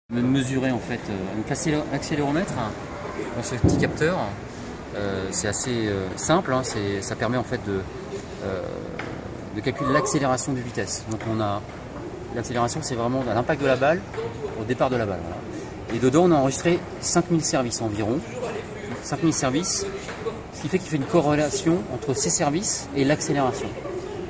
Mesurer en fait l'accéléromètre dans ce petit capteur, c'est assez simple, hein, ça permet en fait de calculer l'accélération de vitesse. Donc on a l'accélération, c'est vraiment l'impact de la balle au départ de la balle. Voilà. Et dedans on a enregistré 5000 services environ, 5000 services, ce qui fait qu'il fait une corrélation entre ces services et l'accélération.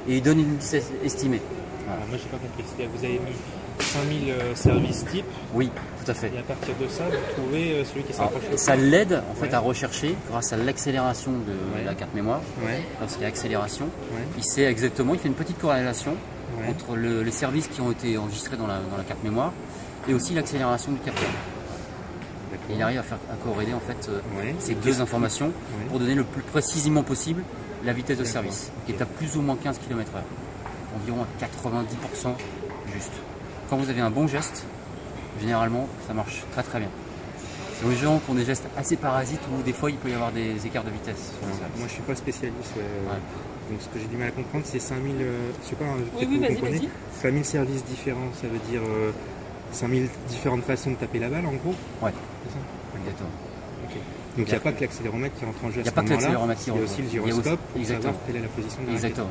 Et il donne une vitesse estimée. Voilà. Alors moi j'ai pas compris, c'est-à-dire que vous avez mis 5000 services type. Oui, tout à fait. Et à partir de ça, vous trouvez celui qui s'approche le plus. Ça l'aide en fait à rechercher grâce à l'accélération de la carte mémoire. Lorsqu'il y a accélération, il sait exactement, il fait une petite corrélation entre les services qui ont été enregistrés dans la carte mémoire et aussi l'accélération du capteur. Et il arrive à corréler en fait ces deux informations pour donner le plus précisément possible la vitesse de service, qui est à plus ou moins 15 km/h, environ à 90% juste. Quand vous avez un bon geste, généralement ça marche très très bien. C'est les gens qui ont des gestes assez parasites où des fois il peut y avoir des écarts de vitesse. Moi je suis pas spécialiste, donc ce que j'ai du mal à comprendre c'est 5000, je sais pas, peut-être vous vous comprenez, comprenez, 5000 services différents, ça veut dire 5000 différentes façons de taper la balle en gros. Ouais, c'est ça. exactement. Okay. Donc il n'y a pas que l'accéléromètre qui rentre en jeu à ce moment-là. Il n'y a pas que l'accéléromètre qui rentre. Il y a aussi le gyroscope pour savoir quelle est la position de la raquette. Exactement.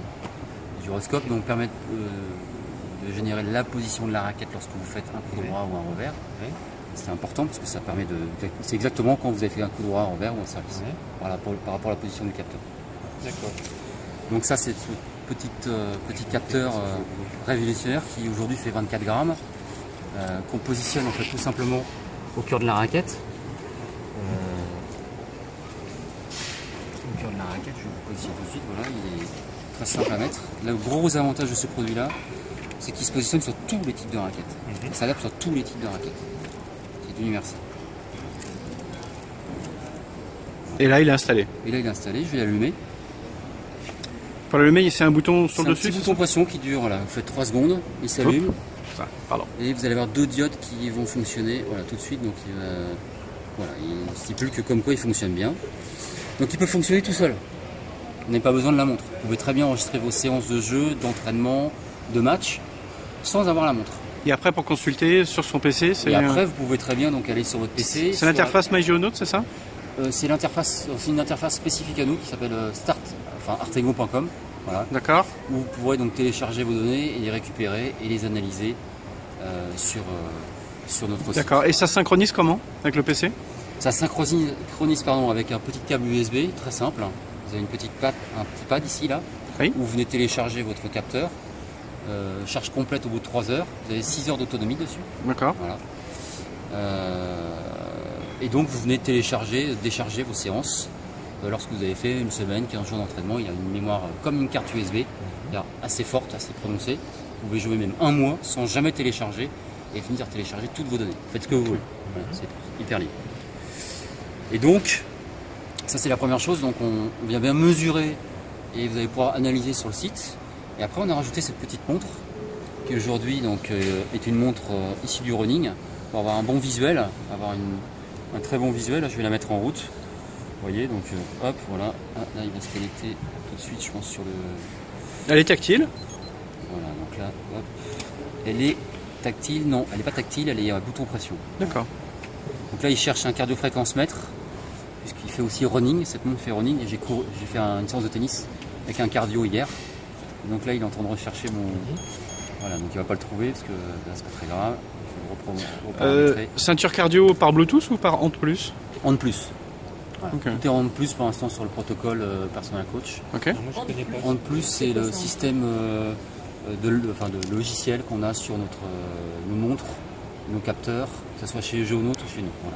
Le gyroscope donc permet de générer la position de la raquette lorsque vous faites un coup droit ou un revers. C'est important parce que ça permet de... C'est exactement quand vous avez fait un coup droit, un revers ou un service. Voilà, par rapport à la position du capteur. D'accord. Donc ça c'est ce petit capteur révolutionnaire qui aujourd'hui fait 24 grammes, qu'on positionne en fait tout simplement au cœur de la raquette. Au cœur de la raquette, je vous positionne tout de suite, voilà, il est très simple à mettre. Le gros avantage de ce produit-là, c'est qu'il se positionne sur tous les types de raquettes. Il s'adapte sur tous les types de raquettes. C'est universel. Et là il est installé. Et là il est installé, je vais l'allumer. Pour l'allumer, c'est un bouton sur le dessus. C'est un petit bouton pression qui dure, voilà, vous faites 3 secondes, il s'allume. Et vous allez avoir deux diodes qui vont fonctionner voilà, tout de suite. Donc il stipule que comme quoi il fonctionne bien. Donc il peut fonctionner tout seul. Vous n'avez pas besoin de la montre. Vous pouvez très bien enregistrer vos séances de jeu, d'entraînement, de match, sans avoir la montre. Et après pour consulter sur son PC, c'est... Et après vous pouvez très bien donc aller sur votre PC. C'est l'interface MyGeoNote, c'est ça? C'est une interface spécifique à nous qui s'appelle artego.com. Voilà. D'accord. Où vous pourrez donc télécharger vos données et les récupérer et les analyser sur notre site. D'accord. Et ça synchronise comment avec le PC? Ça synchronise avec un petit câble USB très simple. Vous avez un petit pad ici là, où vous venez télécharger votre capteur. Charge complète au bout de 3 heures. Vous avez 6 heures d'autonomie dessus. D'accord. Voilà. Et donc vous venez décharger vos séances. Lorsque vous avez fait une semaine, 15 jours d'entraînement, il y a une mémoire comme une carte USB, assez forte, assez prononcée. Vous pouvez jouer même un mois sans jamais télécharger et finir télécharger toutes vos données. Faites ce que vous voulez. Voilà, c'est hyper libre. Et donc, ça c'est la première chose. Donc on vient bien mesurer et vous allez pouvoir analyser sur le site. Et après on a rajouté cette petite montre qui aujourd'hui est une montre issue du running pour avoir un bon visuel, avoir un très bon visuel. Là, je vais la mettre en route. Vous voyez, donc hop, voilà. Ah, là, il va se connecter tout de suite, je pense, sur le... Elle est tactile? Voilà, donc là, hop. Elle est tactile? Non, elle n'est pas tactile, elle est à bouton pression. D'accord. Donc là, il cherche un cardio-fréquence mètre, puisqu'il fait aussi running, cette montre fait running, et j'ai fait une séance de tennis avec un cardio hier. Et donc là, il est en train de rechercher mon... Voilà, donc il ne va pas le trouver, parce que là, c'est pas très grave. Il faut le reparamétrer. Ceinture cardio par Bluetooth ou par Ant+? Ant+. Voilà. Okay. Tout est en plus pour l'instant sur le protocole Personal Coach. Okay. En plus, c'est le système de logiciel qu'on a sur nos montres, nos capteurs, que ce soit chez GeoNote ou chez nous. Voilà.